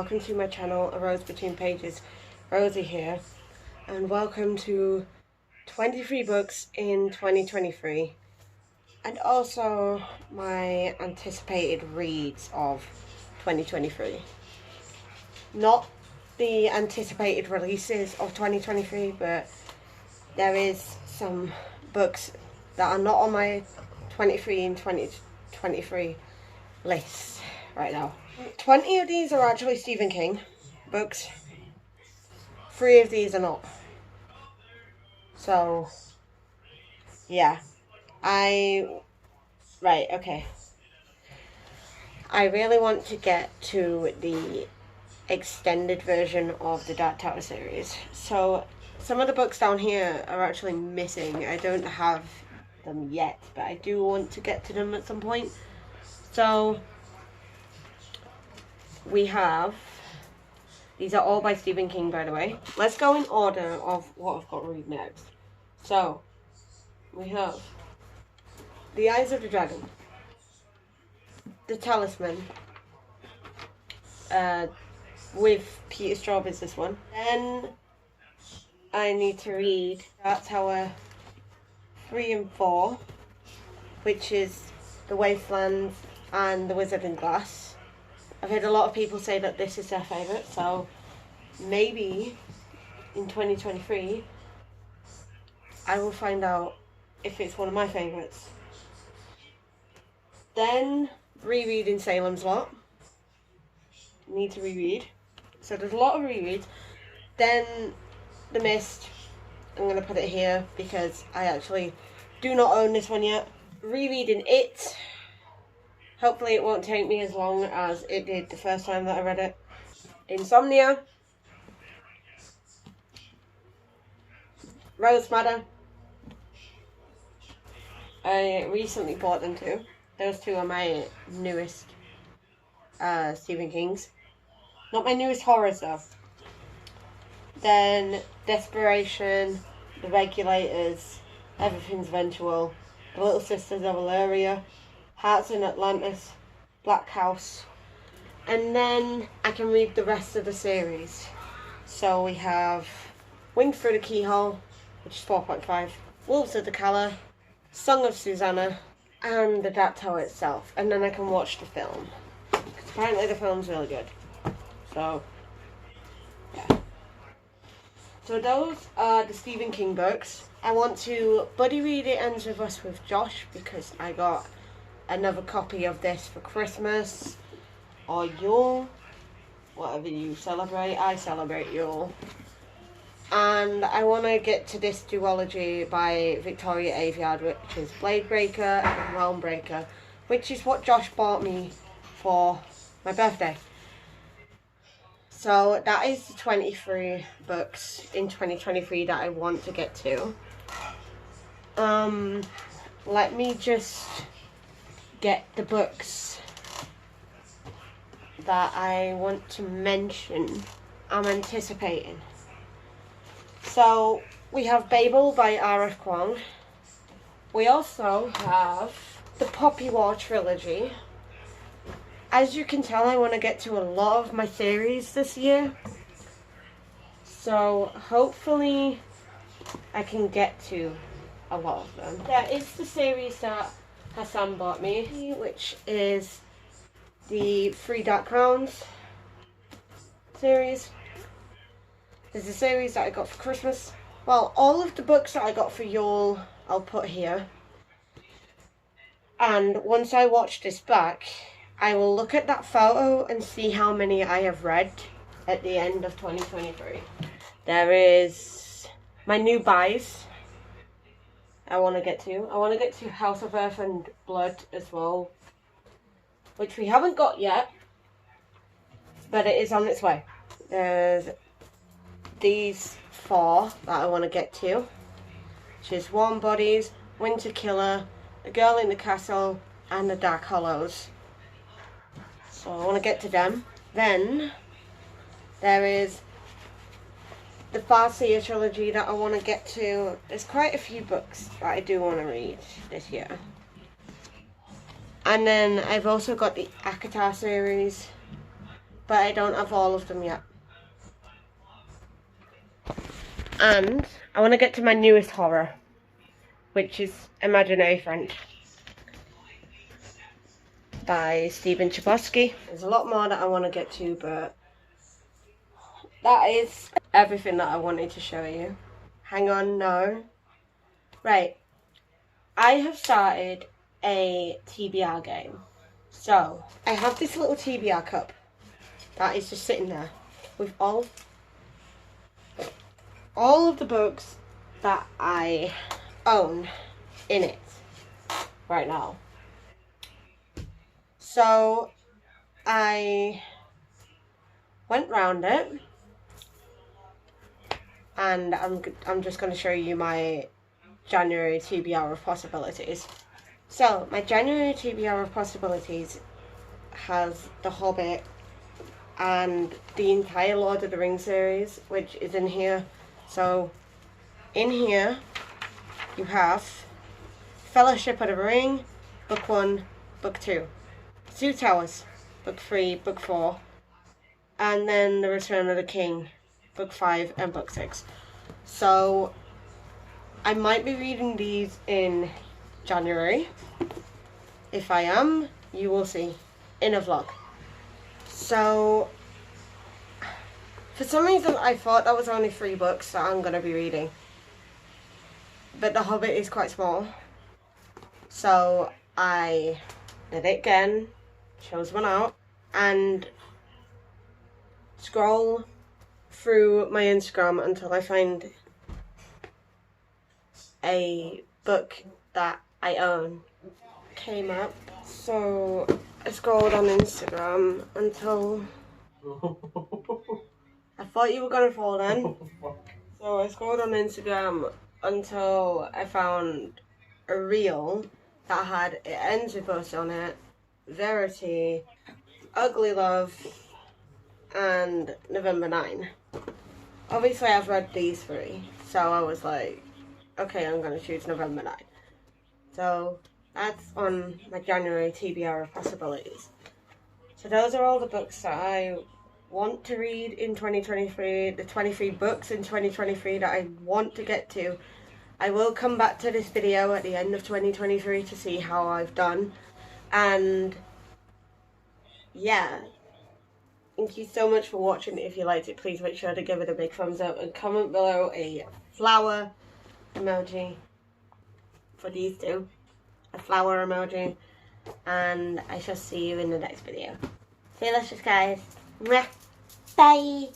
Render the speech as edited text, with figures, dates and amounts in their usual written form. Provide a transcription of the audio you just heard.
welcome to my channel, A Rose Between Pages. Rosie here, and welcome to 23 books in 2023, and also my anticipated reads of 2023. Not the anticipated releases of 2023, but there is some books that are not on my 23 in 2023 list right now. 20 of these are actually Stephen King books. 3 of these are not. So, yeah. Right, okay. I really want to get to the extended version of the Dark Tower series. So, some of the books down here are actually missing. I don't have them yet, but I do want to get to them at some point. So, we have, these are all by Stephen King, by the way. Let's go in order of what I've got to read next. So, we have The Eyes of the Dragon, The Talisman, with Peter Straub is this one. Then I need to read Dark Tower 3 and 4, which is The Wastelands and The Wizard in Glass. I've heard a lot of people say that this is their favourite, so maybe in 2023 I will find out if it's one of my favourites. Then rereading Salem's Lot. Need to reread. So there's a lot of rereads. Then The Mist. I'm going to put it here because I actually do not own this one yet. Rereading It. Hopefully it won't take me as long as it did the first time that I read it. Insomnia. Rose Madder. I recently bought them too. Those two are my newest Stephen King's. Not my newest horrors though. Then Desperation, The Regulators, Everything's Eventual, The Little Sisters of Illyria, Hearts in Atlantis, Black House, and then I can read the rest of the series. So we have Wings Through the Keyhole, which is 4.5, Wolves of the Calla, Song of Susanna, and The Dark Tower itself. And then I can watch the film, because apparently the film's really good. So, yeah. So those are the Stephen King books. I want to buddy read It Ends With Us with Josh, because I got another copy of this for Christmas or Yule, whatever you celebrate. I celebrate Yule. And I want to get to this duology by Victoria Aveyard, which is Blade Breaker and Realm Breaker, which is what Josh bought me for my birthday. So that is the 23 books in 2023 that I want to get to. Let me just get the books that I want to mention I'm anticipating. So we have Babel by R.F. Kuang. We also have the Poppy War trilogy. As you can tell, I want to get to a lot of my series this year. So hopefully I can get to a lot of them. There is the series that Hassan bought me, which is the 3 Dark Crowns series. There's a series that I got for Christmas. Well, all of the books that I got for Yule, I'll put here. And once I watch this back, I will look at that photo and see how many I have read at the end of 2023. There is my new buys I want to get to. I want to get to House of Earth and Blood as well, which we haven't got yet, but it is on its way. There's these 4 that I want to get to, which is Warm Bodies, Winter Killer, The Girl in the Castle, and The Dark Hollows. So I want to get to them. Then there is the Farseer trilogy that I want to get to. There's quite a few books that I do want to read this year. And then I've also got the ACOTAR series, but I don't have all of them yet. And I want to get to my newest horror, which is Imaginary Friend by Stephen Chbosky. There's a lot more that I want to get to, but that is everything that I wanted to show you. Hang on, no. Right. I have started a TBR game. So, I have this little TBR cup that is just sitting there with all of the books that I own in it right now. So, I went round it, and I'm just going to show you my January TBR of Possibilities. So, my January TBR of Possibilities has The Hobbit and the entire Lord of the Rings series, which is in here. So, in here, you have Fellowship of the Ring, Book 1, Book 2. Two Towers, Book 3, Book 4. And then The Return of the King, Book 5 and Book 6. So, I might be reading these in January. If I am, you will see in a vlog. So, for some reason I thought that was only 3 books that I'm going to be reading. But The Hobbit is quite small. So, I did it again, chose one out, and scroll through my Instagram until I find a book that I own. Came up, so I scrolled on Instagram until I thought you were gonna fall then. So I scrolled on Instagram until I found a reel that had It Ends With Us on it, Verity, Ugly Love, and November 9. Obviously I've read these 3, so I was like, okay, I'm gonna choose November 9. So that's on my January TBR of Possibilities. So those are all the books that I want to read in 2023, the 23 books in 2023 that I want to get to. I will come back to this video at the end of 2023 to see how I've done. And yeah, thank you so much for watching. If you liked it, please make sure to give it a big thumbs up and comment below a flower emoji for these two. A flower emoji. And I shall see you in the next video. See you later, guys. Bye.